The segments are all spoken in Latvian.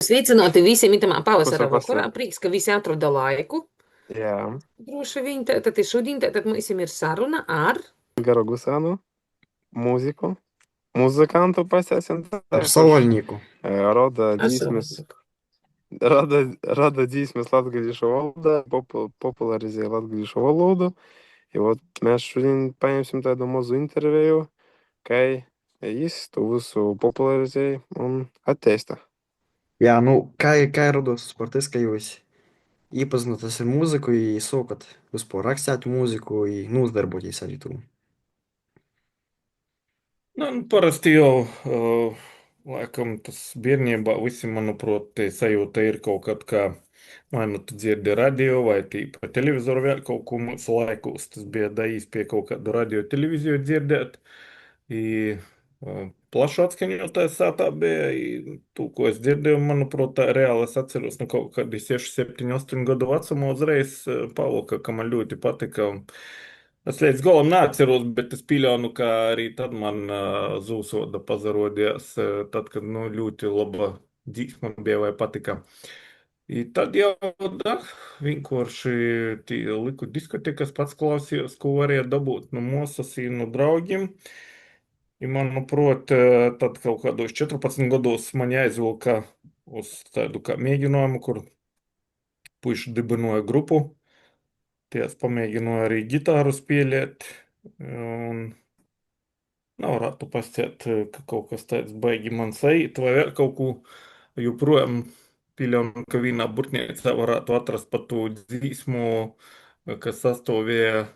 Sveicināti visiem itamā pavasara vakarā. Pasapasi. Prieks, ka visi atrada laiku. Jā, Droši vien, tad šodien tad mums ir saruna ar Garogusānu, mūziku, muzikantu pasēsim tā, Ar kurš saulnieku. rada dzīsmes, Saulnieku. rada dzīsmes latgalīšu valodā, popularizē latgalīšu valodu. I вот mēs šodien paņemsim tādu mazu interviju, kā jis to visu popularizēja un attīsta. Jā, nu, kā rados par tas, ka jūs iepazīstat ar mūziku, sākat vispār rakstīt mūziku, nodarboties arī to. Nu, parasti jau, laikam, tas bērnībā visiem, manuprāt, te sajūta ir kaut kad, kā vai nu tu dzirdi radio, vai tī pa televizoru vēl kaut ko mūsu laikos. Tas bija daīs pie kaut kādu radio televiziju dzirdēt. I, plašu atskaņotāju sātā bija, i to, ko es dzirdēju, manuprāt, tā reāli es atceros, nu, kaut kādi 6, 7, 8 gadu vecumā uzreiz palika, ka man ļoti patika. Es līdz galam neatceros, bet es pieļauju, ka arī tad man zūsoda pazarodījās, tad, kad nu, ļoti laba dzīsma bija vai patika. I tad jau da, vienkārši liku diskotekas pats klausījos, ko varēja dabūt no mūsas un no draugiem. I, manuprāt, tad kaut kādos 14 gados man jāizvilka uz tādu kā mēģinājumu, kur puiši dibinoja grupu. Tie es pamēģināju arī ģitāru spēlēt. Un nav ratu pasciet, ka kaut kas tāds baigi man saīt, vai vēl kaut ko joprojām pieļaujam, ka vienā burtniecā varētu atrast pat to dzīsmu, kas sastāvēja,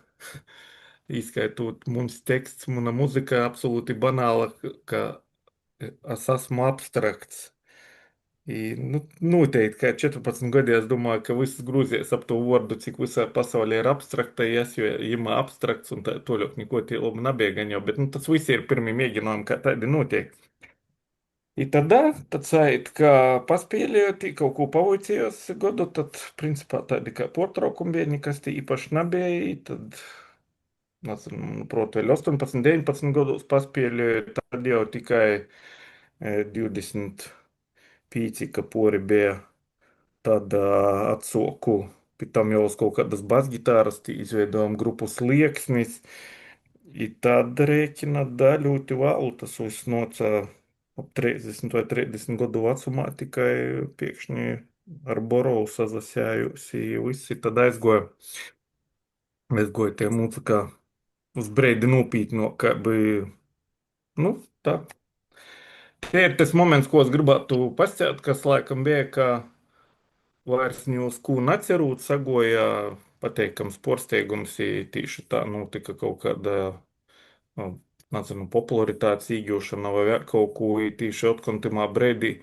izskaitot mums teksts, mana muzika absolūti banāla, ka es esmu abstrakts. I, nu, noteikti, kā 14 gadi, es domāju, ka viss grūzies ap to vārdu, cik visā pasaulē ir abstrakta, es jau ir abstrakts un tā toļok neko tie labi nebiegaņo, bet nu, tas viss ir pirmie mēģinājumi, kā tādi notiek. I tad sait, ka paspēlējot, kaut ko pavojcījos godu, tad, principā, tādi kā portraukumi bija, nekas tie īpaši nebija, i tad, nezinu, proti, vēl 18, 19 gados paspēlēju, tad jau tikai 25, ka pori bija. Tad atsoku pie tam jau uz kaut kādas basģitāras, izveidojām grupu Slieksnis. I tad rēķina da ļoti vēlu, tas viss noca ap 30 vai 30 gadu vecumā, tikai pēkšņi ar Borovu sazasējusi, visi tad aizgoja tie mūzikā uz breidi nopītno, kā bija, nu, tā. Tie ir tas moments, ko es gribētu pasciet, kas laikam bija, ka vairs uz ko necerūt, sagoja pateikams porsteigums, tīši tā notika kaut kāda, nu, nezinu, popularitātes īgūšana vai vēl kaut ko, tīši atkontimā breidī,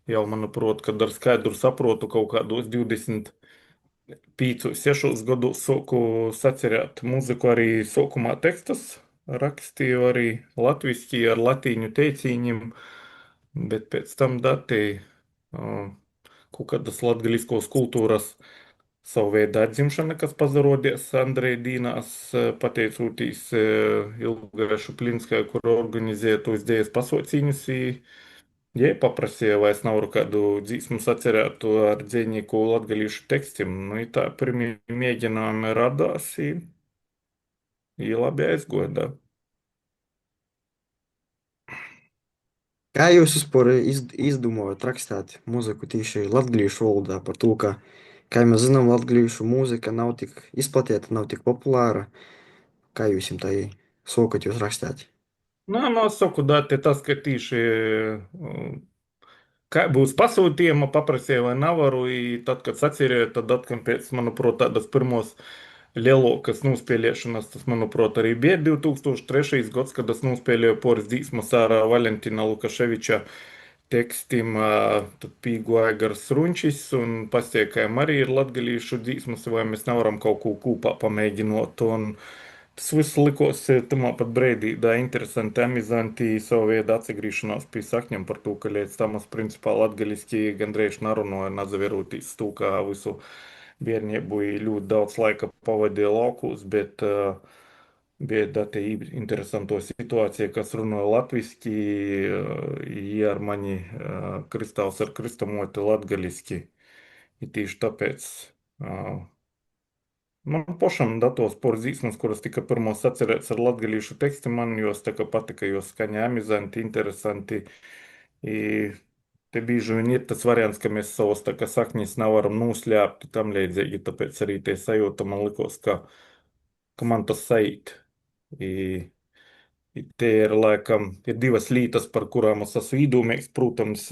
jau, manuprāt, kad ar skaidru saprotu kaut kādos 25, 6 gados soku sacerēt muziku arī sokumā tekstus, rakstīju arī latviski ar latīņu teicīņiem, bet pēc tam datēji kaut kādas latgaliskos kultūras savu veidu atzimšana, kas pazarodies Andrei Dīnās, pateicoties Ilgai Šuplinskai, kur organizēja tos dzējas pasaucīņus. Ja paprasīja, vai es nav kādu dzīsmu sacerētu ar dzējnieku latgalīšu tekstiem, nu, i tā pirmie mēģinājumi radās, i labi aizgodā. Kā jūs vispār izdomājat rakstīt mūziku tieši latviešu valodā par to, ka, kā mēs zinām, latviešu mūzika nav tik izplatīta, nav tik populāra? Kā jūs jums tā sākat jūs rakstīt? Nē, nu, es saku, dati tas, ka tīši kā būs pasūtījuma, paprasīja, vai nevaru, i tad, kad sacerēju, tad atkal pēc, manuprāt, tādas pirmos lielokas nospēlēšanas, tas, manuprāt, arī bija 2003. gads, kad es nospēlēju poras dzīsmas ar Valentina Lukaševiča tekstim, tad pīgoja Gars Runčis un pastiekājām arī ir latgalīšu dzīsmas, vai mēs nevaram kaut ko kūpā pamēģinot, un tas viss likos tamā pat breidī, da interesanti, amizanti, savu veidu atsagrīšanās pie sakņiem par to, ka līdz tam es principā latgaliski gandrīz narunoju, nazaverūtīs to, kā visu bērnību ļoti daudz laika pavadīju laukos, bet bija tāda interesanta situācija, kas runāja latviski, ja ar mani Kristāls ar Kristamoti latgaliski. Ir tieši tāpēc man pašam datos par dzīsmas, kuras tika pirmos atcerēts ar latgalīšu tekstu, man jos tā kā patika, jos skaņa amizanti, interesanti. I te bieži vien ir tas variants, ka mēs savus tā kā saknis nevaram noslēpt tam līdzīgi, tāpēc arī tie sajūta man likos, ka man tas saīt. I te ir, laikam, ir divas lietas, par kurām es esmu īdomīgs. Protams,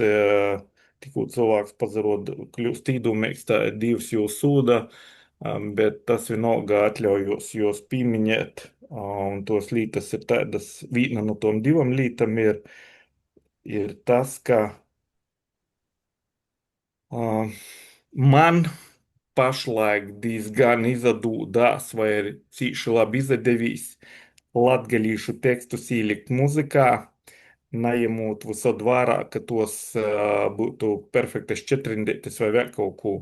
tikko cilvēks pazarod, kļūst īdomīgs, tā ir divas jūs sūda, bet tas vienalga atļaujos jūs pieminēt. Un tos lietas ir tādas, viena no tom divam lietam ir tas, ka man pašlaik diezgan izdevās, vai ir cīši labi izdevīs latgalīšu tekstus ielikt muzikā, neņemot visad vērā, ka tos būtu perfektas četrindētas vai vēl kaut ko.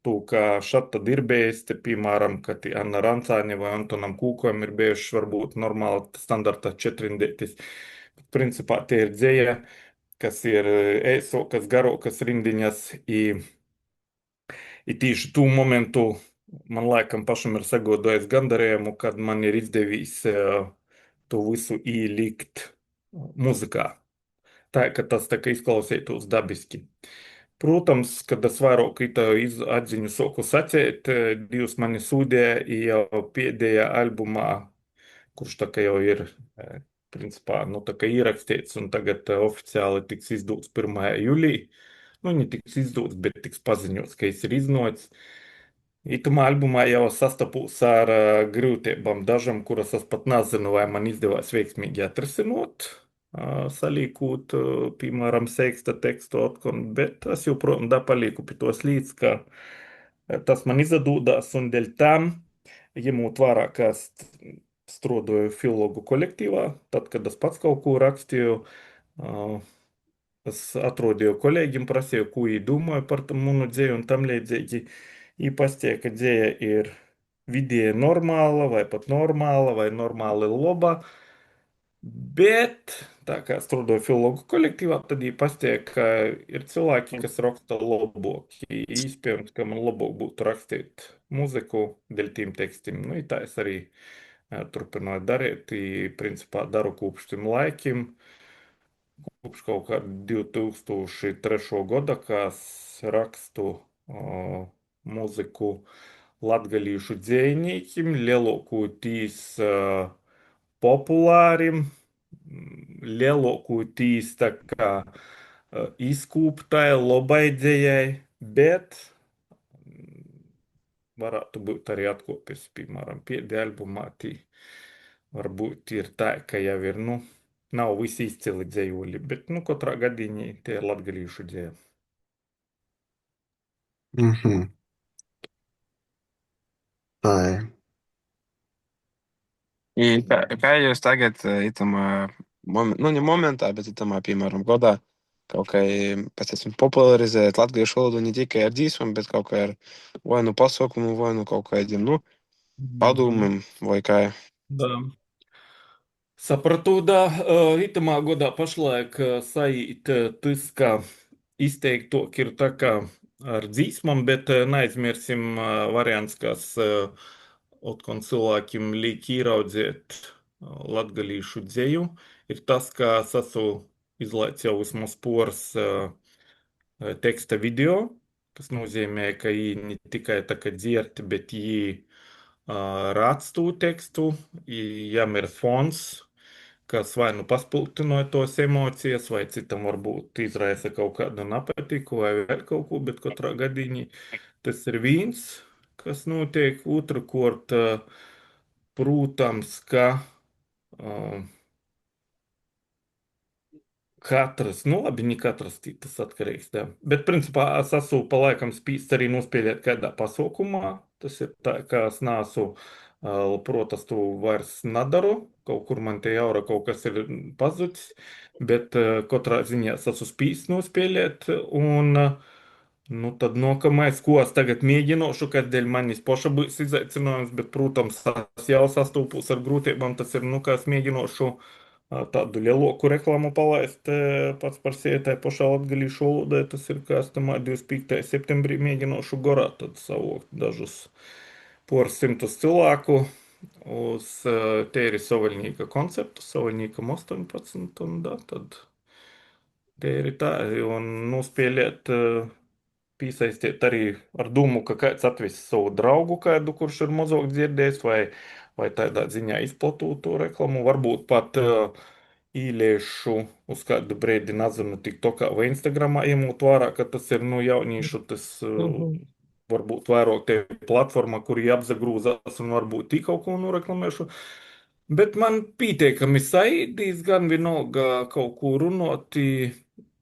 To, ka šat tad ir bijis, te, piemēram, ka Anna Rancāne vai Antonam Kūkojam ir bijuši varbūt normāli standarta četrindētas. Principā tie ir dzēja, kas ir ēsokas, garokas rindiņas. I tieši tū momentu man laikam pašam ir sagodojis gandarījumu, kad man ir izdevies to visu ielikt muzikā. Tā, ka tas tā kā izklausītos dabiski. Protams, kad es vairāk atziņu soku sacēt, Dievs mani sūdēja jau pēdējā albumā, kurš tā kā jau ir, principā, nu tā kā ierakstīts un tagad oficiāli tiks izdots 1. jūlijā. Nu, ne tiks izdots, bet tiks paziņots, ka viņš ir iznots. Itamā albumā jau sastapos ar grūtībām dažam, kuras es pat nezinu, vai man izdevās veiksmīgi atrisināt, salīkot, piemēram, seksta tekstu atkon, bet es joprojām palieku pie tos līdz, ka tas man izdodās, un dēļ tam, ņemot vērā, ka strādāju filologu kolektīvā, tad, kad es pats kaut ko rakstīju, es atrodīju kolēģim, prasīju, ko viņi domāja par manu dzēju un tam līdzīgi. Viņi pastīja, ka dzēja ir vidēji normāla, vai pat normāla, vai normāli laba. Bet, tā kā strādāju filologu kolektīvā, tad viņi pastīja, ka ir cilvēki, kas raksta labāk. Iespējams, ka man labāk būtu rakstīt muziku dēļ tiem tekstiem. Nu, tā es arī turpināju darīt. Principā daru kopš tiem laikiem. Kopš kaut kā 2003. gada, kā es rakstu muziku latgalīšu dzējniekiem, lielākoties populārim, lielākoties tā kā izkūptai, labai dzējai, bet varētu būt arī atkopis, piemēram, pēdējā albumā. Varbūt ir tā, ka jau ir, nu, nav visi izcili dzējuļi, bet, nu, katrā gadījumā tie ir latgalīšu dzēja. Mhm. Tā ir. Kā jūs tagad, itamā, nu, ne momentā, bet itamā, piemēram, godā, kaut kā pēc esmu popularizēt latviešu valodu ne tikai ar dzīsmam, bet kaut kā ar vai nu pasaukumu, vai nu kaut kādiem, nu, padomiem, vai kā. Da. Sapratu, da, itamā godā pašlaik saīt tas, ka izteiktok ir tā kā ar dzīsmam, bet neaizmirsim variants, kas otkon cilvēkiem liek īraudzēt latgalīšu dzēju, ir tas, ka es esmu izlaicis jau vismaz poras teksta video, kas nozīmē, ka viņi ne tikai tā kā dzird, bet viņi rakstu tekstu, jām ir fons, kas vai nu paspildināja tos emocijas, vai citam varbūt izraisa kaut kādu nepatiku, vai vēl kaut ko, bet katrā gadījumā tas ir viens, kas notiek. Otrakārt, protams, ka katrs, nu labi, ne katrs tas atkarīgs, tā. Bet, principā, es esmu pa laikam spīsts arī nospēlēt kādā pasaukumā. Tas ir tā, ka es neesmu, protams, to vairs nedaru. Kaut kur man te jaura kaut kas ir pazudis, bet katrā ziņā es esmu spīsts nospēlēt. Un, Nu, tad nākamais, ko es tagad mēģināšu, kas dēļ manis paša būs izaicinājums, bet, protams, es jau sastopos ar grūtībām, tas ir, nu, kā es mēģināšu tādu lielāku reklāmu palaist pats par sevi tai pašā latgalīšu valodai. Tas ir, kā es domāju, 25. septembrī mēģināšu gorā tad savākt dažus pāris simtus cilvēku uz tēri Sovaļnīka koncertu, Sovaļnīkam 18, un da, tad tēri tā, un nospēlēt piesaistīt arī ar domu, ka kāds atvis savu draugu kādu, kurš ir mazāk dzirdējis, vai tādā ziņā izplatot to reklamu. Varbūt pat īliešu uz kādu brīdi, nezinu, TikTokā vai Instagramā iemūt vārā, ka tas ir, nu, jauniešu, tas Mhm. varbūt vairāk te platforma, kur jāapzagrūzās un varbūt tī kaut ko noreklamēšu. Bet man pieteikami saidīs gan vienalga kaut ko runāt.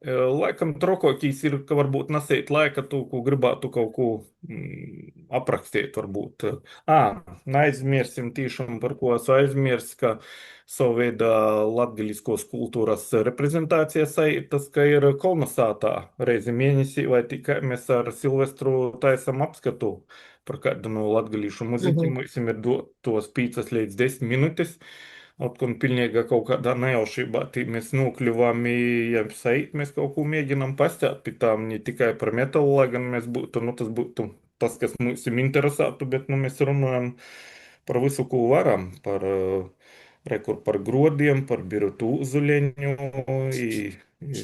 Laikam trokokīs ir, ka varbūt nesēt laika to, ko gribētu kaut ko aprakstīt, varbūt. Neaizmirsim tiešām, par ko es aizmirsu, ka savu veidu latgaliskos kultūras reprezentācijas tas, ka ir kolonizētā reizi mēnesī, vai tikai mēs ar Silvestru taisam apskatu par kādu no latgalīšu muziķiem, Mhm. mums ir tos 5 līdz 10 minūtes. Atkal pilnīgi kaut kādā nejaušībā mēs nokļuvām, ja sait, mēs kaut ko mēģinām pastāt pie tām, ne tikai par metalu, lai gan mēs būtu, nu, tas būtu tas, kas mums interesētu, bet, nu, mēs runājam par visu, ko varam, par grodiem, par birutu uzuļeņu,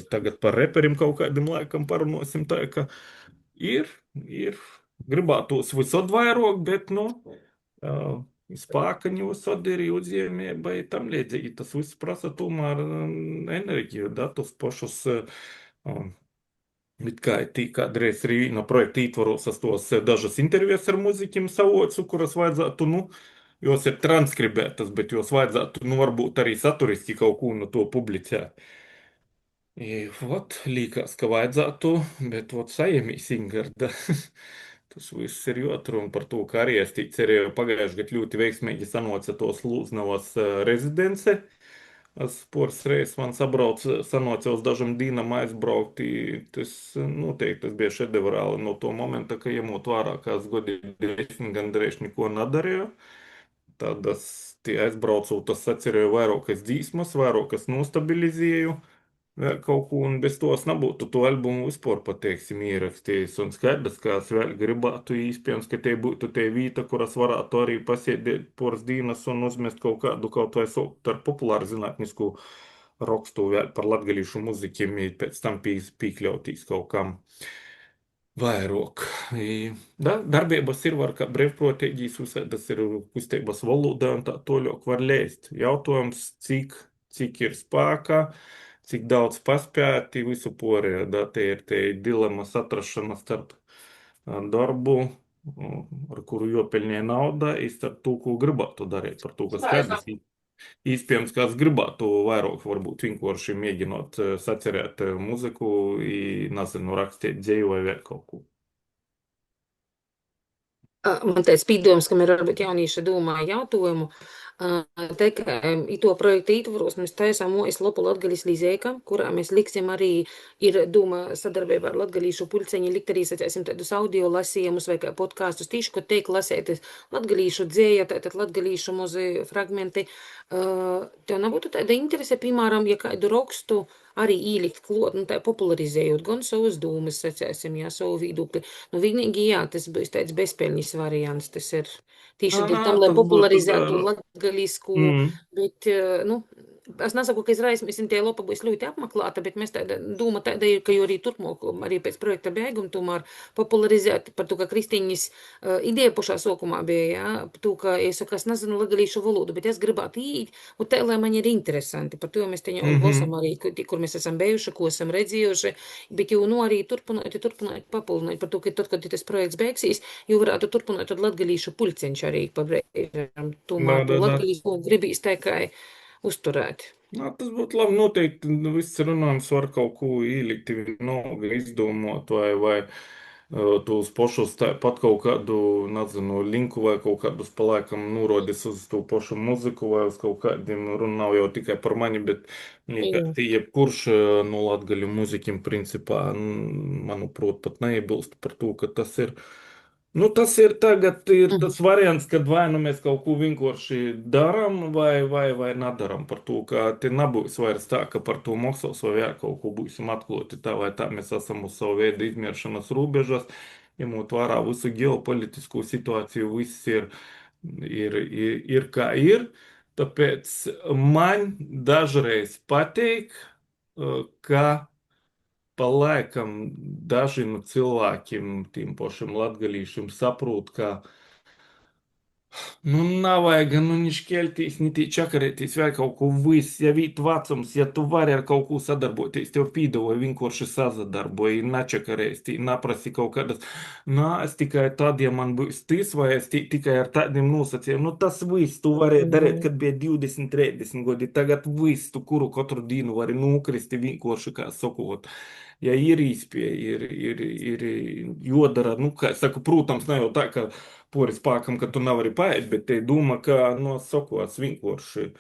tagad par reperim kaut kādam laikam parunāsim tā, ka ir, gribētos visod vairāk, bet, nu, spēkaņu sadiri uzņēmēji tam līdzīgi. Tas viss prasa tomēr enerģiju, datus pašus. It kā kādreiz arī no projekta ietvaros es tos dažas intervijas ar muziķiem savocu, kuras vajadzētu, nu, jos ir transkribētas, bet jos vajadzētu, nu, varbūt arī saturiski kaut ko no to publicēt. Vot, līkās, ka vajadzētu, bet vot saimīsim garda. Tas viss ir jāatrunā par to, ka arī es cerēju pagājušajā gadā ļoti veiksmīgi sanoca tos Lūznavas rezidence. Es poras reizes man sanoca uz dažam dīnam aizbraukt. Tas noteikti tas bija šedevrāli no to momenta, ka iemot vārā, kā es godi 10 gandrīz neko nedarīju. Tad es aizbraucu, tas atcerēju vairākas dzīsmas, vairākas nostabilizēju. Vēl kaut ko, un bez tos nebūtu to albumu vispār, pateiksim, ierakstījis. Un skaidrs, ka es vēl gribētu īstenībā, ka te būtu te vieta, kuras varētu arī pasēdēt poras dienas un uzmest kaut kādu, kaut vai saukt ar populāru zinātnisku rakstu vēl par latgalīšu muziķiem, pēc tam pīkļautīs kaut kam vairāk. Darbības ir var kā brīvprātīgīs, visādas ir kustības valodā un tā toļok var leist. Jautājums, cik ir spēkā, cik daudz paspēti, visu porējo, te ir te dilemas atrašana starp darbu, ar kuru jopelnē nauda, i starp to, ko gribētu darīt, par to, kas skaidrs. Iespējams, kāds gribētu vairāk, varbūt vienkārši mēģinot sacerēt muziku, nezinu, rakstīt dzēju vai vēl kaut ko. Man tāds pīdojums, ka mēs varbūt jaunieši domā jautājumu. Te, ka i to projektu ietvaros mēs taisām mojas lopu Latgalis līzēkam, kurā mēs liksim arī, ir doma sadarbībā ar Latgalīšu pulceņi, likt arī, sacēsim, tādus audio lasījumus vai kā podkāstus, tīši, ko teik lasēt Latgalīšu dzēja, tātad Latgalīšu muzi fragmenti. Tev nebūtu tāda interese, piemēram, ja kādu rakstu arī īlikt klot, nu tā popularizējot gan savus dūmas, sacēsim, jā, savu viedokli. Nu, vienīgi, jā, tas būs tāds bezpeļņas variants, tas ir tieši dēļ tam, lai Tas būtu popularizētu latgalisku, mm. bet, nu, es nesaku, ka izrais mēs tie lopa būs ļoti apmeklēta, bet mēs tāda doma tāda ir, ka jau arī turpmāk, arī pēc projekta beiguma tomēr popularizēt par to, ka Kristīņas ideja pašā sokumā bija, jā, to, ka es saku, es nezinu latgalīšu valodu, bet es gribētu īt, un tā, lai man ir interesanti, par to mēs te jau lasam arī, kur mēs esam bijuši, ko esam redzējuši, bet jau, nu, arī turpināt, papildināt par to, ka tad, kad tas projekts beigsies, jau varētu turpināt tad latgalīšu pulceņš arī pabrēžam, tomēr to latgalīšu gribīs tā kā uzturēt. Tas būtu labi. Noteikti viss runājums var kaut ko ielikt, vienalga izdomot vai tos pašus pat kaut kādu, nezinu, linku vai kaut kādus palaikam nurodis uz to pašu muziku vai uz kaut kādiem, runa nav jau tikai par mani, bet liekas, Jā. jebkurš no latgaļu muzikiem principā, manuprāt, pat neiebilst par to, ka tas ir. Nu, tas ir tagad ir Mhm. tas variants, kad vai nu mēs kaut ko vienkārši darām, vai nedaram par to, ka te nebūs vairs tā, ka par to maksās vai jā, kaut ko būsim atklāti tā vai tā. Mēs esam uz savu veidu izmēršanas robežas, ņemot vērā visu ģeopolitisko situāciju, viss ir kā ir. Tāpēc man dažreiz patīk, ka palaikam dažiem cilvēkiem, tiem pašiem latgalīšiem, saprot, ka nu, nav vajag, nu, nešķelties, ne tī čakarēties, vai kaut ko viss, ja vīt vecums, ja tu vari ar kaut ko sadarboties, tev pīdavoja vienkārši sazadarboja, načakarēs, tī naprasi kaut kādas, nā, es tikai tad, ja man būs tis, vai es tikai ar tādiem nosacījumiem, nu, tas viss tu varēji darīt, Mhm. kad bija 20, 30 gadi, tagad viss, tu kuru katru dienu vari nokristi vienkārši, kā sakot. Ja ir īspēja, ir jodara, nu, kā es saku, protams, ne jau tā, ka poris spēkam, ka tu nevari paēst, bet te doma, ka no sakos vienkārši,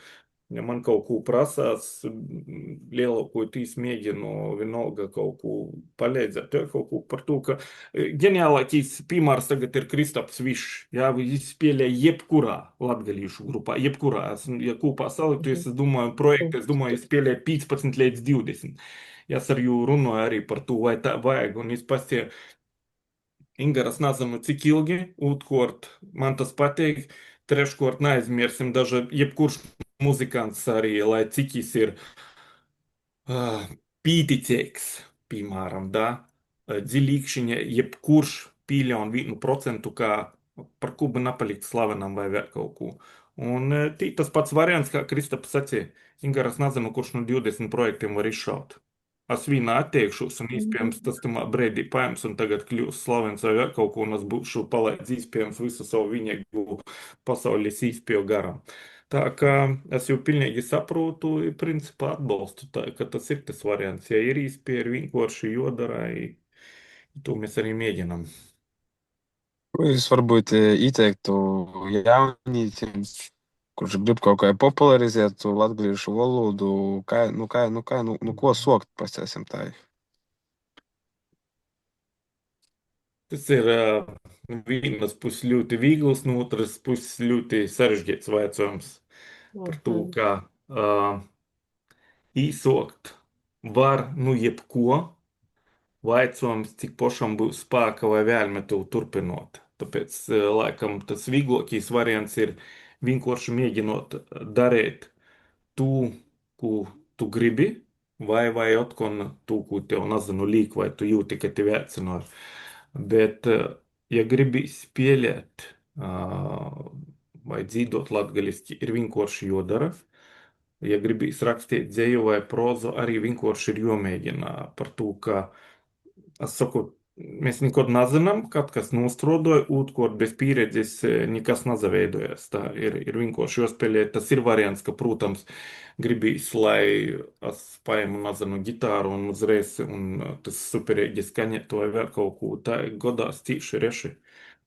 ja man kaut ko prasās, lielākoties mēģinu vienalga kaut ko palīdzēt, ja kaut ko par to, ka ģeniālākais piemērs tagad ir Kristaps Višs, jā, viņš spēlē jebkurā latgalīšu grupā, jebkurā, ja kopā salikties, Mhm. es domāju, projektu, es domāju, spēlē 15 līdz 20. Ja es ar jū runāju arī par to, vai tā vajag, un es pastie Ingaras nezinu, cik ilgi, otrkārt man tas patīk, treškārt neaizmirsim, daži jebkurš muzikants arī, lai cik jis ir pīticīgs, piemēram, da, dziļīkšķiņa, jebkurš pīļaun 1%, kā par ko бы napalikt slavenam vai vēl kaut ko. Un tas pats variants, kā Kristaps sacīja, Ingaras nezinu, kurš no 20 projektiem var izšaut. Es vienā atteikšos, un iespējams tas tamā brīdī paims, un tagad kļūs slavens vai vēl kaut ko, un es būšu palaidis iespējams visu savu viņegu pasaules īspēju garam. Tā kā es jau pilnīgi saprotu, principā atbalstu, tā, ka tas ir tas variants. Ja ir īspēja, ir vienkārši jodara, to mēs arī mēģinām. Jūs varbūt ieteiktu jaunītiem, kurš grib kaut kā popularizēt to latviešu valodu, nu, ko sokt, pasēsim tā. Tas ir vienas puses ļoti viegls, no otras puses ļoti sarežģīts jautājums par to, Mhm. kā īsokt var nu jebko, jautājums, cik pašam būs spēka vai vēlme to turpinot. Tāpēc, laikam, tas vieglākais variants ir vienkārši mēģinot darīt to, ko tu gribi, vai atkal to, ko tev nezinu, līk, vai tu jūti, ka tev veicināja. Bet, ja gribi spēlēt vai dzīvot latgaliski, ir vienkārši jodara. Ja gribi rakstīt dzēju vai prozu, arī vienkārši ir jāmēģina par to, ka, es saku, mēs nekad nezinām, kad kas nostrodoja, otrkārt bez pieredzes nekas nezaveidojas. Tā ir vienkārši jāspēlē. Tas ir variants, ka, protams, gribīs, lai es paēmu, nezinu, ģitāru un uzreiz, un tas superīgi skaņētu vai vēl kaut ko. Tā godās tīši reši.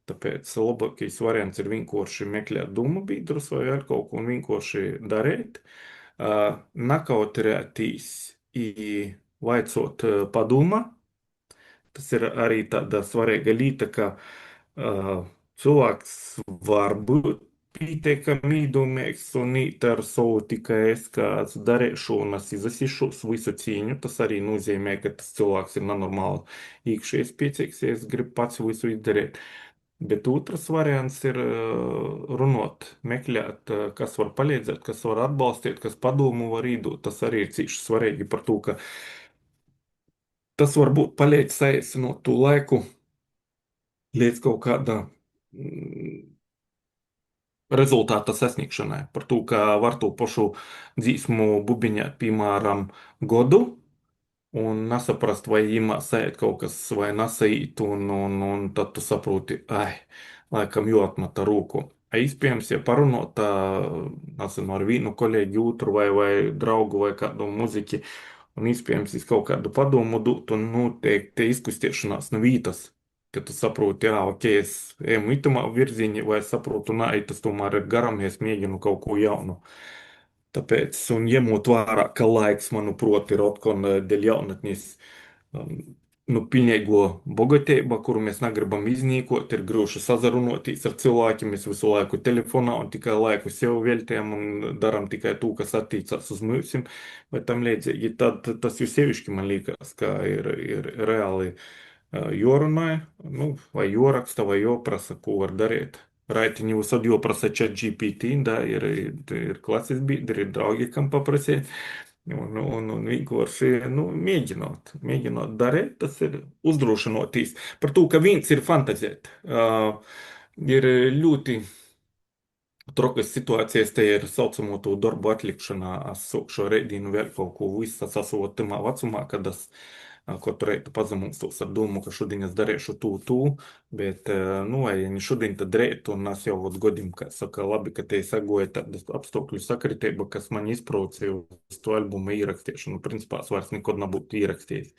Tāpēc labākais variants ir vienkārši meklēt domu biedrus vai vēl kaut ko un vienkārši darīt. Nakautrētīs vaicot padoma. Tas ir arī tāda svarīga lieta, ka cilvēks var būt pietiekami iedomīgs un īt ar savu tikai es kāds darīšu un es izasīšos visu cīņu. Tas arī nozīmē, ka tas cilvēks ir nenormāli iekšējais piecīgs, ja es gribu pats visu izdarīt. Bet otrs variants ir runāt, meklēt, kas var palīdzēt, kas var atbalstīt, kas padomu var īdot. Tas arī ir cīši svarīgi par to, ka tas varbūt palīdz saīsinot to laiku līdz kaut kādā rezultāta sasniegšanai. Par to, ka var to pašu dzīsmu bubiņāt, piemēram, godu, un nesaprast, vai imā sēž kaut kas vai nesait, un tad tu saproti, ai, laikam jāatmeta rūku. Iespējams, ja parunot, nezinu, ar vienu kolēģi, otru vai draugu vai kādu muziķi, un iespējams, es kaut kādu padomu dotu, un noteikti izkustēšanās no vītas. ka tu saproti, jā, ok, es eju itamā virzienā, vai es saprotu, nē, tas tomēr ir garām, ja es mēģinu kaut ko jaunu. Tāpēc, un ņemot vērā, ka laiks, manuprāt, ir atkal dēļ jaunatnes, um, nu, pilnīgo bogatību, kuru mēs negribam iznīkot, ir grūti sazarunoties ar cilvēkiem. Mēs visu laiku telefonā un tikai laiku sev veltījam un darām tikai to, kas attiecas uz mums, vai tam līdzīgi. Tad tas jau sevišķi man liekas, ka ir reāli jorunāja, nu, vai joraksta, vai joprasa, ko var darīt. Raitiņu visad joprasa chat GPT, da, ir klases biedri, ir draugi, kam paprasīt. Un vienkārši nu, mēģinot darīt, tas ir uzdrošinoties. Par to, ka viens ir fantazēt. Ir ļoti trokas situācijas, te ir saucamo to darbu atlikšanā. Es sākšu rēdīnu vēl kaut ko visu, es esmu tamā vecumā, kad es katru reitu pazemostos ar domu, ka šodien es darīšu to, bet, nu, vai ja ne šodien, tad rēt, un es jau vod godim, kā saka, labi, ka te sagoja tāda apstākļu sakritība, kas man izprovocēja uz to albumu ierakstīšanu. Principā es vairs nekad nebūtu ierakstījis.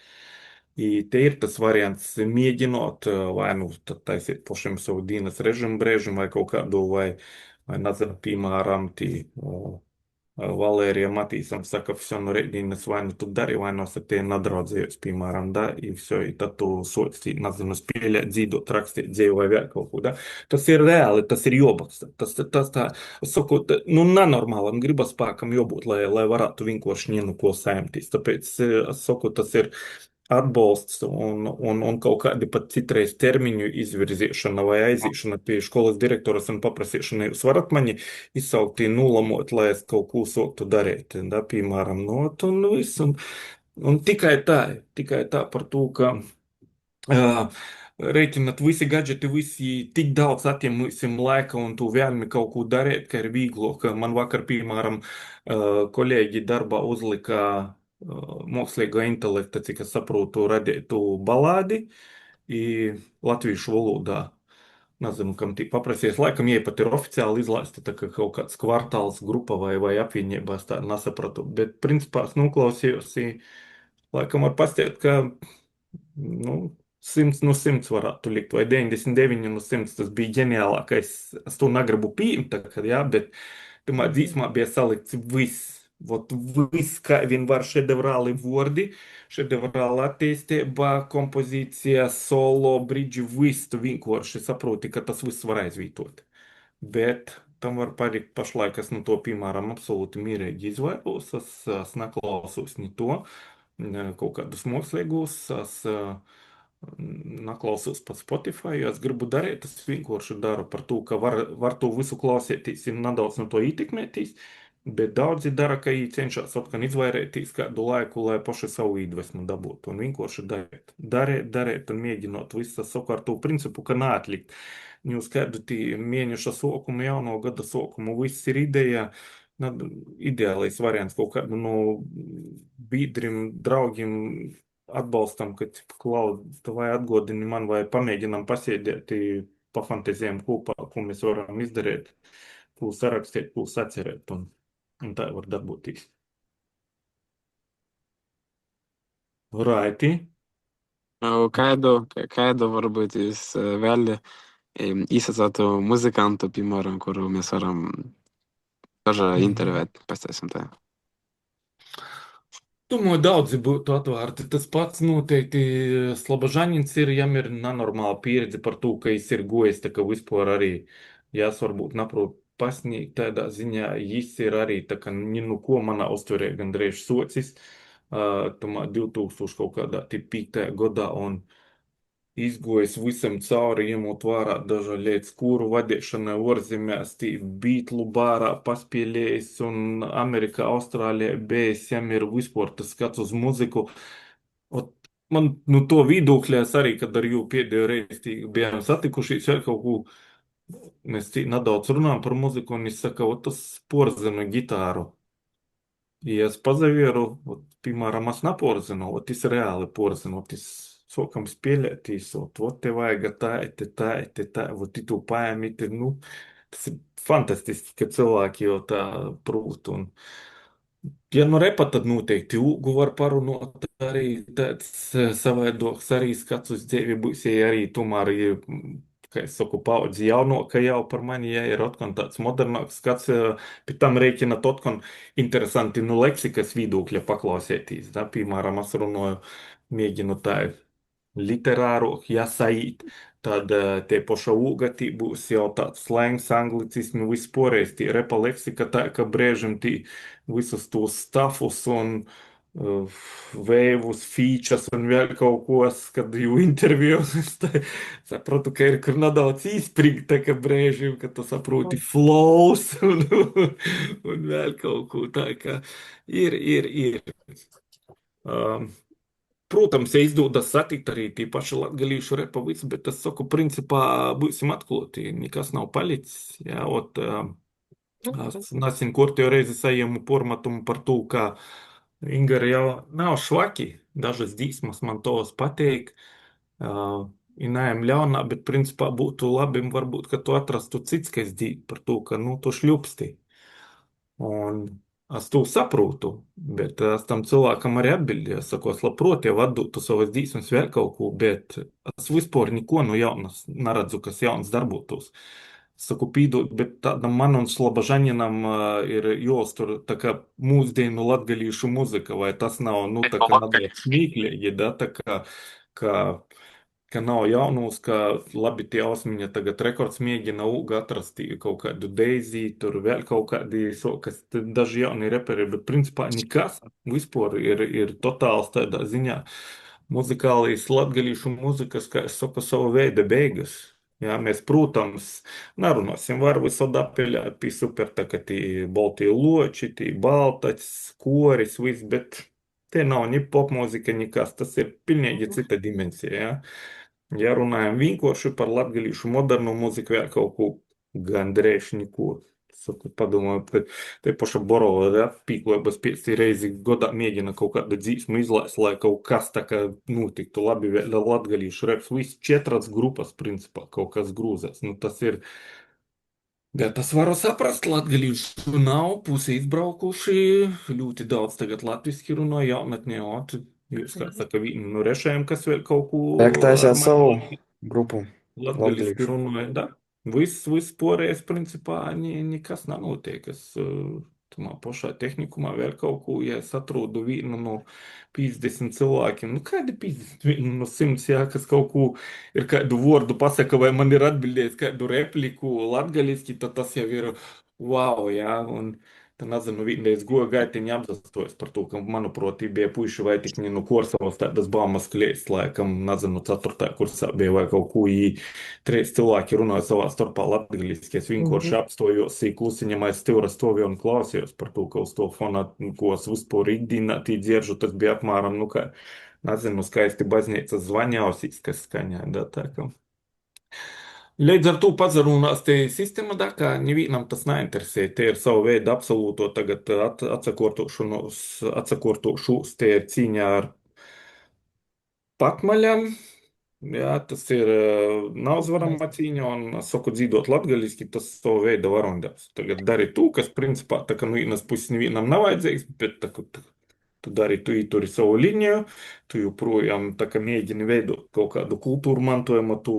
I te ir tas variants mēģinot, vai nu tad taisīt pašiem savu dienas režimu brēžu, vai kaut kādu, vai nezinu, piemēram, Valērija Matīsam saka, все, nu rēdīnas vai nu tu dari, vai nu esi tie nadraudzējies, piemēram, da, i все, i tad tu soci, nezinu, spēlēt, dzīvot, rakstīt, dzēju vai vēl kaut ko, da. Tas ir reāli, tas ir jobaks, tas tā, es saku, nu, nenormālam gribas spēkam jābūt, lai varētu vienkārši nienu ko saimtīs, tāpēc es saku, tas ir atbalsts un kaut kādi pat citreiz termiņu izvirzīšana vai aizīšana pie skolas direktoras un paprasīšana, jūs varat mani izsaukt, nulamot, lai es kaut ko sāktu darīt, da, piemēram, not un viss, un tikai tā par to, ka reiķināt visi gadžeti, visi tik daudz atņemsim laika un tu vēlmi kaut ko darīt, ka ir vieglāk. Man vakar, piemēram, kolēģi darbā uzlika mākslīgā intelekta, cik es saprotu, radītu balādi latviešu valodā. Nezinu, kam tī paprasīs. Laikam, ja pat ir oficiāli izlaista, tā kā kaut kāds kvartāls, grupa vai apvienībās, tā nesapratu. Bet, principā, es noklausījos, laikam var pastāstīt, ka, nu, 100 no 100 varētu likt, vai 99 no 100 tas bija ģeniālākais. Es to negribu pieņemt, jā, bet tamā dzīsmā bija salikts viss. Vot viss, kā vien var šedevrāli vordi, šedevrāla attīstība, kompozīcija, solo, bridži, viss tu vienkārši saproti, ka tas viss var aizvietot. Bet tam var palikt pašlaik, es no to, piemēram, absolūti mierīgi izvairos, es neklausos ni to, kaut kādus mākslīgus, es neklausos pa Spotify, jo es gribu darīt, es vienkārši daru par to, ka var to visu klausīties un nedaudz no to ietekmēties, bet daudzi dara, ka viņi cenšas atkal izvairīties kādu laiku, lai paši savu iedvesmu dabūtu un vienkārši darīt. Darīt un mēģinot visu saku ar to principu, ka neatlikt. Jūs kādu mēneša sokumu, jauno gada sokumu, viss ir ideja, ideālais variants kaut kādu no biedriem, draugiem atbalstam, ka, Klau, vai atgodini man, vai pamēģinam pasēdēt, pafantazējam kopā, ko mēs varam izdarīt, ko sarakstīt, ko sacerēt, un tā var darboties. Raiti. Kādu varbūt jūs vēl izsacātu muzikantu, piemēram, kuru mēs varam dažā intervēt, pastāsim tā. Domāju, daudzi būtu atvērti. Tas pats noteikti Slobožanins ir, jam ir nenormāla pieredze par to, ka viņš ir gojis, tā ka vispār arī, ja es varbūt naprot pasniegt tādā ziņā, viņš ir arī, tā ka, nu, ko manā uztverē gandrīz socis, tamā 2000 kaut kādā 5. gadā, un izgojis visam cauri, ņemot vērā dažādas kūru vadīšanai ārzemēs, Beatlu bārā paspēlējis un Amerikā, Austrālijā bijis, jam ir vispār tas skats uz muziku. Man nu to viedokļā es arī, kad ar jū pēdējo reizi bijām satikušies, vēl kaut ko, mēs nedaudz runājam par muziku, un es saka, tas porzinu gitāru. Ja es pazavieru, piemēram, es neporzinu, es reāli porzinu, es sākam spēlēt, ot te vajag tā, ot tu paēmi, nu, tas ir fantastiski, ka cilvēki jau tā prūt, un, ja nu repa, tad noteikti ūgu var parunot, arī tāds savaidoks arī skats uz dzīvi būs, ja arī tomēr ir, kā es saku, paudzi jaunoka jau par mani, ja ir otkon tāds modernāks skats, pie tam rēķina otkon interesanti, nu, leksikas viedokļa paklausētīs, da, piemēram, es runāju, mēģinu tā literāru, ja saīt, tad tie poša ūgatī būs jau tāds slangs, anglicismi, vispārējais, tie repa leksika, tā, ka brēžam tī visus tos stafus un veivus, features un vēl kaut kos, kad jau intervijos es saprotu, ka ir kur nedaudz izsprigta, ka brēžam, ka tu saproti flows un vēl kaut ko tā, ka ir. Um, Protams, ja izdodas satikt arī tie paši latgalīšu repa visu, bet es saku, principā būsim atklāti, nekas nav palicis. Jā, es nesen kārtējo reizi saņēmu pormatumu par to, ka Ingari jau nav švaki, dažas dzīsmas man tos pateik, inājam ļaunā, bet principā būtu labi, varbūt, ka tu atrastu cits, kas dīt par to, ka, nu, tu šļupsti. Un es to saprotu, bet es tam cilvēkam arī atbildēju. Es saku, es labprāt jau atdotu savas dzīsmas vēl kaut ko, bet es vispār neko no jaunas neredzu, kas jauns darbotos. Es saku, pīdot, bet tādam man un Slobožaņinam ir jāuztur tā kā mūsdienu latgalīšu muzika, vai tas nav, nu, tā kā nedaudz smīklīgi, da, tā kā ka nav jaunūs, ka labi tie osmiņa tagad rekords mēģina atrast kaut kādu Daisy, tur vēl kaut kādi, kas daži jauni reperi, bet principā nekas vispār ir totāls tādā ziņā muzikālijas latgalīšu muzikas, kā es saku, sava veida beigas. Jā, mēs, protams, nerunāsim, var visod apeļēt pie super, tā kā tī baltie loči, tī baltacs, koris, viss, bet te nav ni popmūzika, nekas, tas ir pilnīgi cita dimensija, jā. Ja runājam vienkārši par latgalīšu modernu muziku, vēl kaut ko gandrīz neko. Saku, padomāju, ka te paša Borova, ja, pīklojabas 5 reizi godā mēģina kaut kādu dzīsmu izlaist, lai kaut kas tā kā notiktu labi vēl latgalīšu reps. Viss 4 grupas, principā, kaut kas grūzās. Nu, tas ir. Bet es varu saprast, latgalīšu nav, pusi izbraukuši, ļoti daudz tagad latviski runā, jaunatnē, jūs kā saka, nu rešējam, kas vēl kaut ko Vajag taisīt ar savu mani grupu latgaliski latgalīšu. runāja, da? Viss porējais, principā, nekas nenotiek. Es tamā pašā tehnikumā vēl kaut ko, ja es atrodu vienu no 50 cilvēkiem, nu kādi 50, vienu no 100, jā, kas kaut ko ir kādu vārdu pasaka, vai man ir atbildējis kādu repliku latgaliski, tad tas jau ir wow, jā, un tā nezinu, vienreiz goja gaitiņi apzastojas par to, ka, manuprāt, bija puiši vai tik no Korsavas tādas baumas kliēst, laikam, nezinu, 4. kursā bija vai kaut ko 3 cilvēki runāja savā starpā latgaliski, es vienkārši apstojos, klusiņam aiz stūra stāvēju un klausījos par to, ka uz to fona, ko es vispār ikdienā tī dzieržu, tas bija apmēram, nu, kā, nezinu, skaisti baznīcas zvaņausīs, kas skaņā, da, tā kā. Līdz ar to pazarunās te sistēma, da, ka nevienam tas neinteresē. Te ir savu veidu absolūto tagad atsakortošos, te ir cīņā ar pakmaļam. Jā, tas ir nav zvarama cīņa, un es saku dzīvot latgaliski, tas savu veidu varondās. Tagad dari tu, kas principā, tā kā no vienas puses nevienam nav vajadzīgs, bet tā, tu dari, tu ieturi savu līniju, tu joprojām tā kā mēģini veidot kaut kādu kultūru mantojumu, tu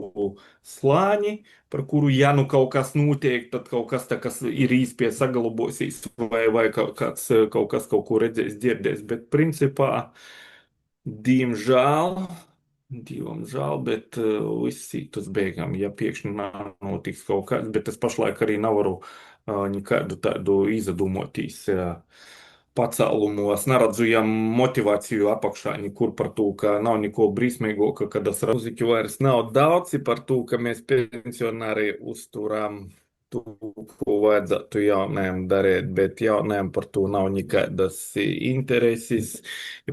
slāņi, par kuru, ja nu kaut kas notiek, tad kaut kas tā, kas ir īspie sagalabosīs, vai kaut kas kaut ko redzēs, dzirdēs, bet principā, diemžēl, Dievam žēl, bet viss ir uz beigām, ja pēkšņi notiks kaut kāds, bet es pašlaik arī nevaru nekādu tādu izdomotīs pacēlumu. Es neredzu jām motivāciju apakšā nekur par to, ka nav neko brīsmīgāka, kad es redzu, ka vairs nav daudz par to, ka mēs pensionāri uzturām to, ko vajadzētu jaunajiem darīt, bet jaunajiem par to nav nekādas intereses.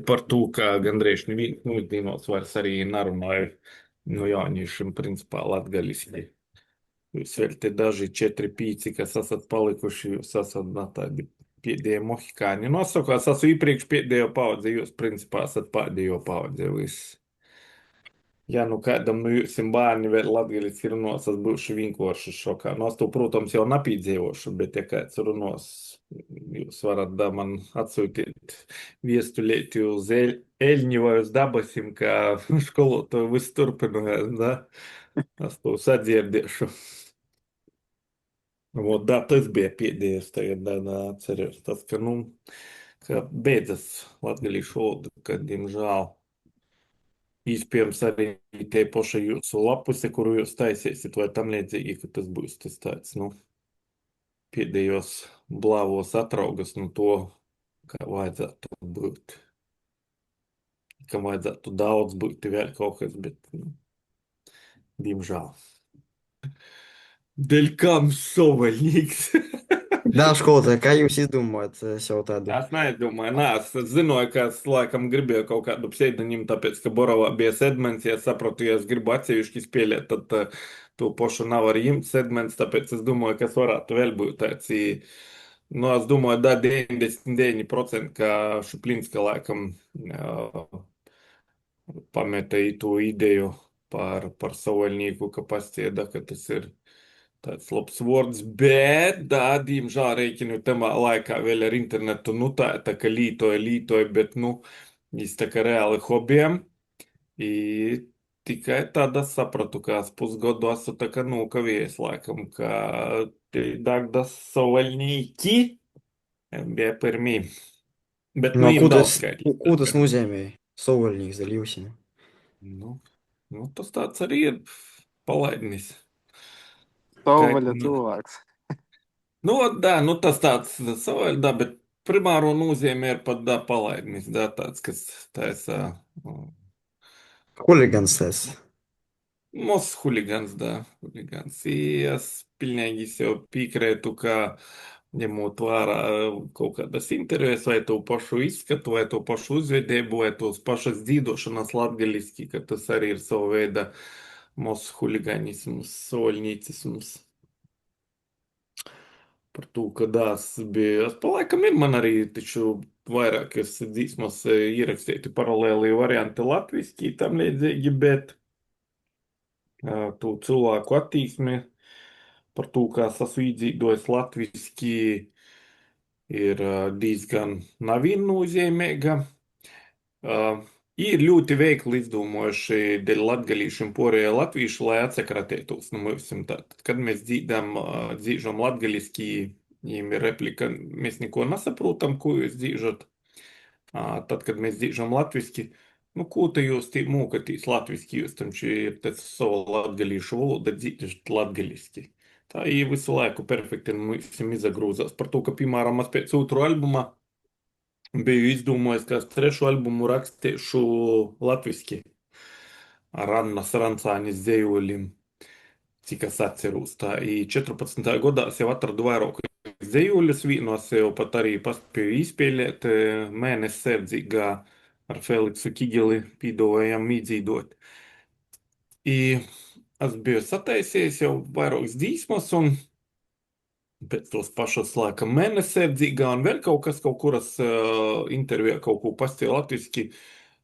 Par to, ka gandrīz mūsdienos vairs arī nerunāju no jauniešiem, principā, latgaliski. Jūs vēl te daži 4-5, kas esat palikuši, jūs esat tādi pēdējie mohikāni. Nosaku, es esmu iepriekš pēdējo paudzi, jūs, principā, esat pēdējo paudzi. Viss. Ja nu kādam no jūsim bērni vēl latgaliski runos, tas būšu vienkārši šokā. Nu, es to, protams, jau napīdzīvošu, bet ja kāds runos, jūs varat da man atsūtīt viestulēti uz Eļņu vai uz Dabasim, kā skolotāju viss turpinājās, da? Es to sadzirdēšu. Vot, da, tas bija pēdējais tagad, da, atceros. Tas, ka, nu, ka beidzas latgalīšu valoda, ka, diemžēl, iespējams arī tie paši jūsu lapuse, kuru jūs taisīsiet, vai tam līdzīgi, ka tas būs tas tāds, nu, pēdējos blāvos atraugas no to, kā vajadzētu būt. Kam vajadzētu daudz būt vēl kaut kas, bet, nu, diemžēl. Dēļ kam sovaļīgs? Da, skolotāji, kā jūs izdomājat sev tādu? Es nedomāju, nē, es zināju, ka es laikam gribēju kaut kādu pseidonīmu, tāpēc, ka Borovā bija segments, ja es sapratu, ja es gribu atsevišķi spēlēt, tad to pašu nav arī jums segments, tāpēc es domāju, ka es varētu vēl būt tāds. Nu, es domāju, da 99%, ka Šuplinska laikam pameta to ideju par savaļnieku, ka pastieda, ka tas ir tāds labs vārds, bet, da, diemžēl rēķinu tamā laikā vēl ar internetu, nu tā kā lītoja, bet, nu, viņš tā kā reāli hobijam. I tikai tad es sapratu, ka es pusgadu esmu tā kā nokavējies laikam, ka Dagdas sovaļnīki bija pirmī. Bet, nu, No, jiem daudz skaidrs. ko tas nozīmē? Sovaļnieks daļ jūsim. Nu, tas tāds arī ir palaidnis. Savvaļa Nu, cilvēks. nu, da, nu tas tāds savvaļ, da, bet primāro nozīme ir pat da palaidnis, da, tāds, kas taisa Huligans tas. mūsu huligans, da, huligans. I es pilnīgi sev piekrītu, ka ņemot vērā kaut kādas intervijas, vai to pašu izskatu, vai to pašu uzvedību, vai tos pašas dzīvošanas latgaliski, ka tas arī ir sava veida mūsu huliganisms, soļnīcisms. Par to, ka dās bija. Es palaikam ir man arī taču vairākas dzīsmas ierakstīti paralēli varianti latviski, tam līdzīgi, bet to cilvēku attieksmi par to, kā es esmu iedzīvojis latviski, ir diezgan neviennozīmīga. Ir ļoti veikli izdomājuši dēļ latgalīšiem porējā latviešu, lai atsakratītos no mums. Tātad, kad mēs dzīžam latgaliski, viņiem ir replika, mēs neko nesaprotam, ko jūs dzīžat. Tad, kad mēs dzīžam latviski, nu, ko te jūs tī mūkatīs latviski, jūs tam šī ir tas savu latgalīšu valoda dzīžat latgaliski. Tā ir visu laiku perfekti mums izagrūzās par to, ka, piemēram, es pēc otru albuma biju izdomājis, ka es trešo albumu rakstīšu latviski ar Annas Rancānis dzējoļiem, cik es atceros. Tā i 14. gadā es jau atradu vairāk dzējoļus, vīnu es jau pat arī paspēju izspēlēt mēnesi sērdzīgā ar Feliksu Kigeli pīdovējam mīdzīdot. I es biju sataisījis jau vairākas dzīsmas un pēc tos pašas laikam mēnesērdzīgā un vēl kaut kas, kaut kuras intervijā kaut ko pastīja latviski,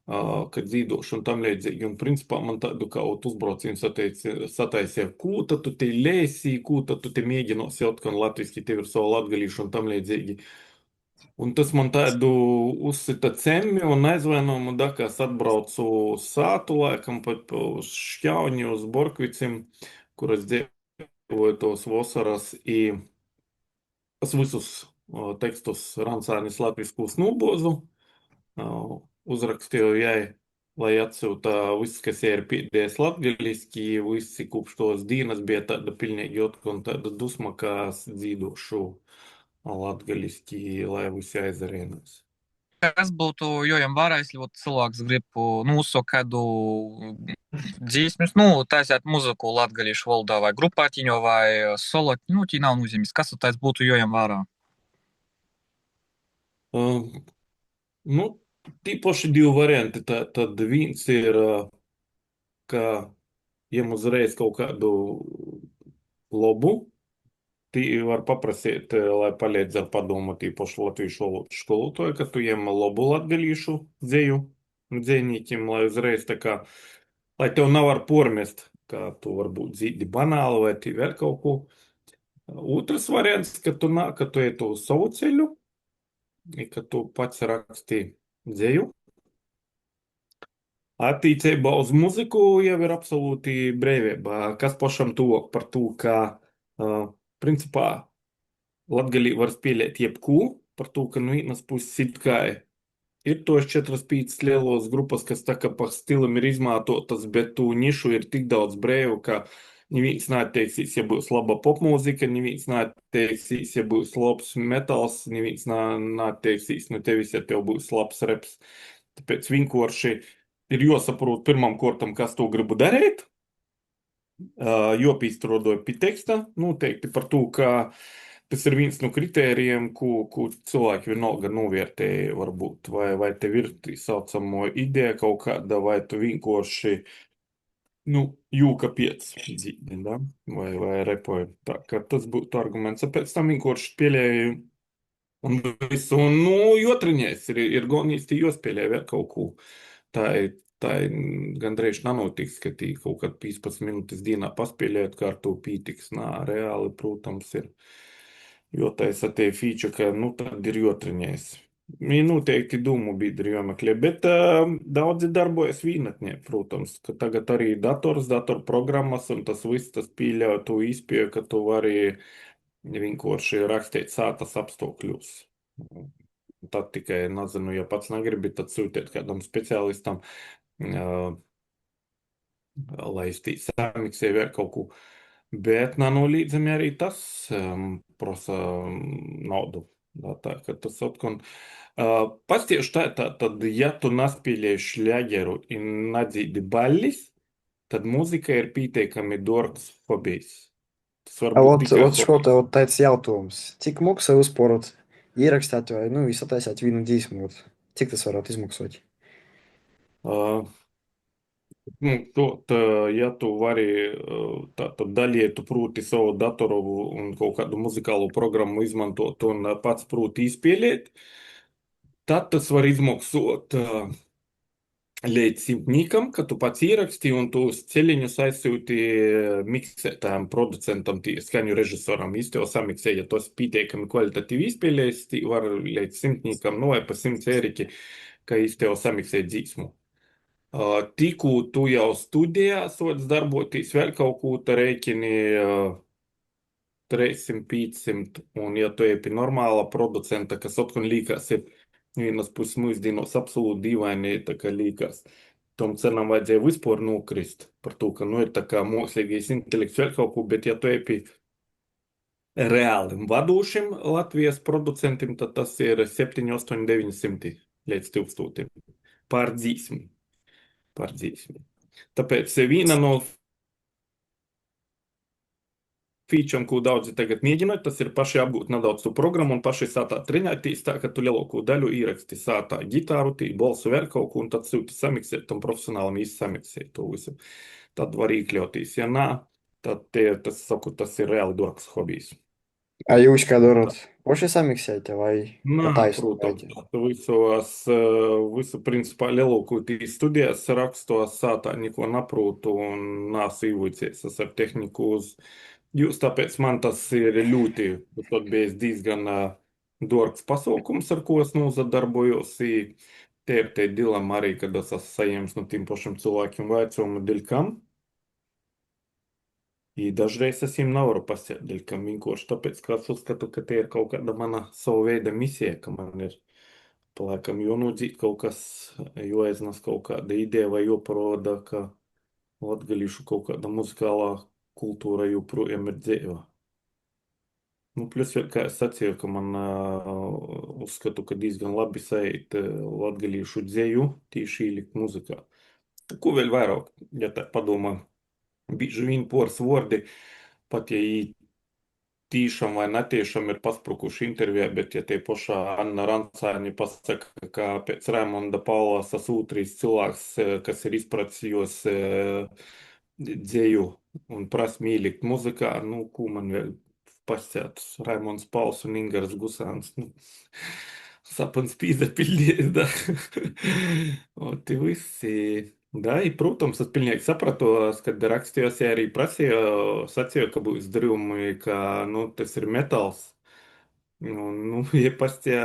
kad dzīvošu un tam līdzīgi. Un principā man tādu kaut uzbraucienu sataisīja, ko tad tu te lēsi, ko tad tu te mēģinosi atkal latviski, tev ir savu latgalīšu un tam līdzīgi. Un tas man tādu uzsita cemi un aizvainojumu, da, ka es atbraucu uz sātu laikam pat uz Šķauni, uz Borkvicim, kur es dzīvoju tos vasaras. Es visus tekstus Rancānis latviskos nobozu, uzrakstīju jai, lai atsūta viss, kas ir pēdējais latgaliski, visi kopš tos dienas bija tāda pilnīgi otka un tāda dusma, kā es dzīvošu latgaliski, lai visi aizarēnās. Kas būtu jojam vērā, ja cilvēks grib nosaukt kādu dziesmu, nu, taisīt muziku latgalīšu valodā vai grupātiņu vai solo, nu, tī nav nozīmes. Kas tas būtu jojam vērā? Nu, tīpaši divi varianti. Tad viens ir, ka jem uzreiz kaut kādu lobu, tī var paprasīt, lai palīdz ar padomu tīpaši latviešu valodas skolotāju, ka tu jem lobu latgalīšu dzēju dzējnīkiem, lai uzreiz tā kā lai tev nav ar pormest, kā tu varbūt dzīdi banāli vai tī vēl kaut ko. Otrs variants, ka tu ej uz savu ceļu, ka tu pats raksti dzēju. Attiecībā uz muziku jau ir absolūti brīvība. Kas pašam tuvāk par to, ka, principā, latgalī var spēlēt jebko, par to, ka no vienas puses it kā ir tos 4-5 lielos grupas, kas tā kā pa stilam ir izmantotas, bet tu nišu ir tik daudz brīvu, ka neviens neteiksīs, ja būs laba popmūzika, neviens neteiksīs, ja būs labs metals, neviens neteiksīs, nu tevis, ja tev būs labs reps. Tāpēc vienkārši ir jāsaprot pirmam kārtam, kas to gribu darīt, jopīstrādāja pie teksta, noteikti par to, ka tas ir viens no kritērijiem, ko cilvēki vienalga novērtēja, varbūt, vai tev ir tā saucamo ideja kaut kāda, vai tu vienkārši, jūka piec dzīvi, da? vai repoji. Tā, ka tas būtu arguments. Pēc tam vienkārši spēlēju un visu, un, jotriņēs ir galvenais, jāspēlē vēl kaut ko. Tā ir gandrīz nenotiks, ka tī kaut kad 15 minūtes dienā paspēlēt, kā ar to pītiks. Nā, reāli, protams, ir jotaisa tie fīču, ka, tad ir jotriņēs. Noteikti dūmu biedri jomeklē, bet daudzi darbojas vienatnē, protams, ka tagad arī datorprogrammas un tas viss, tas pīļauj to izpēju, ka tu vari vienkārši rakstīt sātas apstākļus. Tad tikai, nezinu, ja pats negribi, tad sūtiet kādam speciālistam, lai es tī samiksēju vēl kaut ko. Bet nanolīdzami arī tas prasa naudu. Tā, ka tas atkon. Pastieši tā, tad, ja tu naspīlēji šļaģeru un nadzīdi baļļis, tad muzika ir pīteikami dārgs hobijs. Tas A varbūt tikai šo te tāds jautājums. Cik maksa uzporot ierakstāt vai, izsataisāt vienu dzīsmu? Cik tas varētu izmaksāt? Ja tu vari tātad daļietu prūti savu datoru un kaut kādu muzikālu programmu izmantot un pats prūti izpēlēt, tad tas var izmaksāt līdz 100, ka tu pats ieraksti un tu uz ceļiņus aizsūti miksētājiem, producentam, skaņu režisoram. Viņš tev samiksē, ja tos pieteikami kvalitatīvi izpēlēs, var līdz 100, vai pa 100 ēriki, ka viņš tev samiksē dzīsmu. Tikko tu jau studijā soc darboties vēl kaut ko, tā rēķini 300, 500, un ja tu ej pie normāla producenta, kas atkal līkās ir vienas puses mūsdienos absolūti dīvaini, tā kā līkās. Tom cenām vajadzēja vispār nokrist par to, ka ir tā kā mākslīgais intelekts vēl kaut ko, bet ja tu ej pie reālim vadošiem Latvijas producentim, tad tas ir 7, 8, 900 līdz 1000 pār dzīsmi. Tāpēc viena no feature, ko daudzi tagad mēģina, tas ir paši apgūt nedaudz to programmu un paši sātā treņēties, tā ka tu lielāko daļu ieraksti sātā ģitāru, balsu vēl kaut ko, un tad sūti samiksēt tam profesionālam izsamiksēt to visu. Tad var iekļauties. Ja nā, tad tas ir reāli dārgs hobijs. A jūs kā darat? Paši samiksējat vai Nā, taisnāt? protams, visu principā lielāko studijās rakstos sātā neko naprūtu un nāsu īvūcies ar tehniku uz. Jūs tāpēc man tas ir ļoti, bijis diezgan dārgs pasaukums, ar ko es nozadarbojos. Te ir te dilemma arī, kad es esmu saņēmis no tiem pašiem cilvēkiem vaicojumu, dēļ kam. I dažreiz es viņiem nevaru pasēt, dēļ kam vienkārši tāpēc, ka es uzskatu, ka te ir kaut kāda mana sava veida misija, ka man ir palēkam jānodzīt kaut kas, jāaiznes kaut kāda ideja vai jāparāda, ka latgalīšu kaut kāda muzikālā kultūra joprojām ir dzīva. Plus vēl, kā es sacīju, ka man uzskatu, ka diezgan labi sajūt latgalīšu dzēju tīši ielikt muzikā. Ko vēl vairāk, ja tā padomā, bieži vien poras vordi, pat ja tīšām vai netiešām ir pasprukuši intervijā, bet ja tie pašā Anna Rancāni pasaka, ka pēc Raimonda Paulās tas otrais cilvēks, kas ir izpracījos dzēju un prasmi ielikt muzikā, ko man vēl pasētas Raimonds Pauls un Ingars Gusāns. Sapans pīzapildījies, da. O, tie visi Da, i, protams, es pilnīgi sapratu, kad rakstījos, ja arī prasīju, sacīju, ka būs drūmi, ka, nu, tas ir metāls. Nu, ja pastie,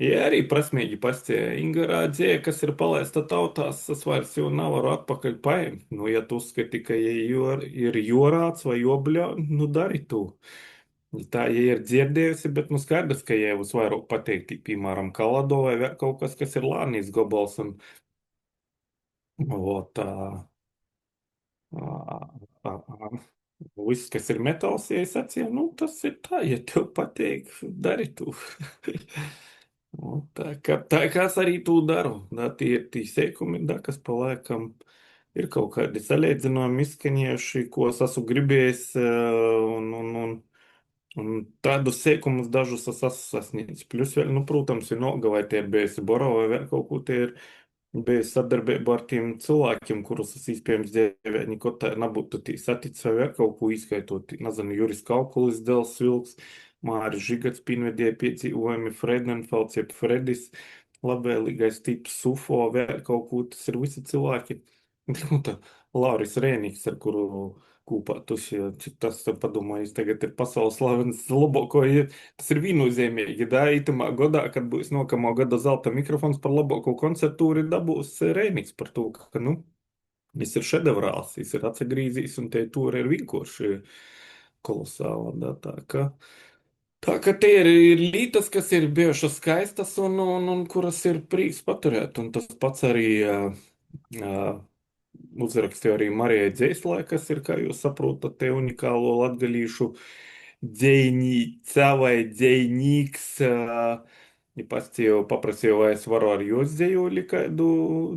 ja arī prasmīgi pastie, Ingarā dzēja, kas ir palaista tautās, es vairs jau nevaru atpakaļ paēmt. Nu, ja tu uzskati, ka ir jorāts vai jobļā, nu, dari tu. Tā, ja ir dzirdējusi, bet, nu, skaidrs, ka, ja jūs vairāk pateikt, piemēram, kalado vai vēl kaut kas, kas ir lānīs gobals, un, vot, viss, kas ir metāls, ja es atsīju, nu, tas ir tā, ja tev patīk, dari tu. Nu, tā kā es arī to daru. Da, tie ir tī sēkumi, da, kas pa laikam ir kaut kādi salīdzinājumi izskanējuši, ko es esmu gribējis, un tādus sēkumus dažus es esmu sasniedzis. Plus vēl, nu, protams, ir noga, vai tie ir bijusi Boro vai vēl kaut ko tie ir bija sadarbība ar tiem cilvēkiem, kurus es iespējams dzīvē neko tā nebūtu saticis vai vēl kaut ko izskaitot. Nezinu, Juris Kaukulis, Dels Vilks, Māris Žigats, Pinvedie piedzīvojumi, Fredenfelds, jeb Fredis, labvēlīgais tips, Sufo, vēl kaut ko, tas ir visi cilvēki. Nu, tā, Lauris Rēniks, ar kuru kopā cik tas, padomājis, tagad ir pasaules slavens labāko, tas ir viennozīmīgi, da, itamā godā, kad būs nākamā gada zelta mikrofons par labāko koncertūru, dabūs Rēniks par to, ka, nu, viņš ir šedevrāls, viņš ir atsagrīzījis, un te tur ir vienkārši kolosāla, da, tā ka tie ir lietas, kas ir bijušas skaistas un kuras ir prieks paturēt, un tas pats arī uzrakstīju arī Marijai Dzēslai, kas ir, kā jūs saprotat, te unikālo latgalīšu dzējnīca vai dzējnīks. Ja paprasīju, vai es varu ar jūs dzējoli kādu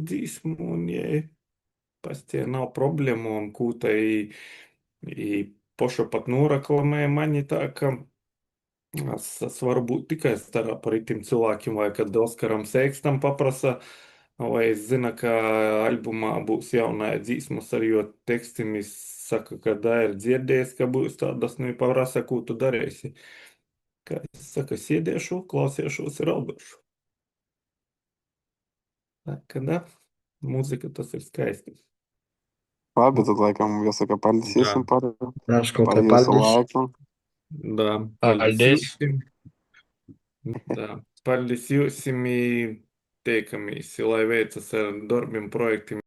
dzīsmu, un ja pastie nav problēmu, un kūtai i pošu pat noraklamēja mani tā, ka es varu būt tikai starā par itim cilvēkiem, vai kad Oskaram Sēkstam paprasa, vai es zinu, ka albumā būs jaunā dzīsmas ar jo tekstiem. Es saku, ka da ir dzirdējis, ka būs tādas, nu, paprasa, ko tu darīsi. Kā es saku, sēdēšu, klausīšos ir aldošu. Tā ka da, muzika tas ir skaisti. Labi, tad laikam jāsaka paldies par Raškoltai, jūsu paldies. laiku. Da, paldies Paldies. jums. Da, paldies jums, teikamies, lai veicas ar darbiem projektiem.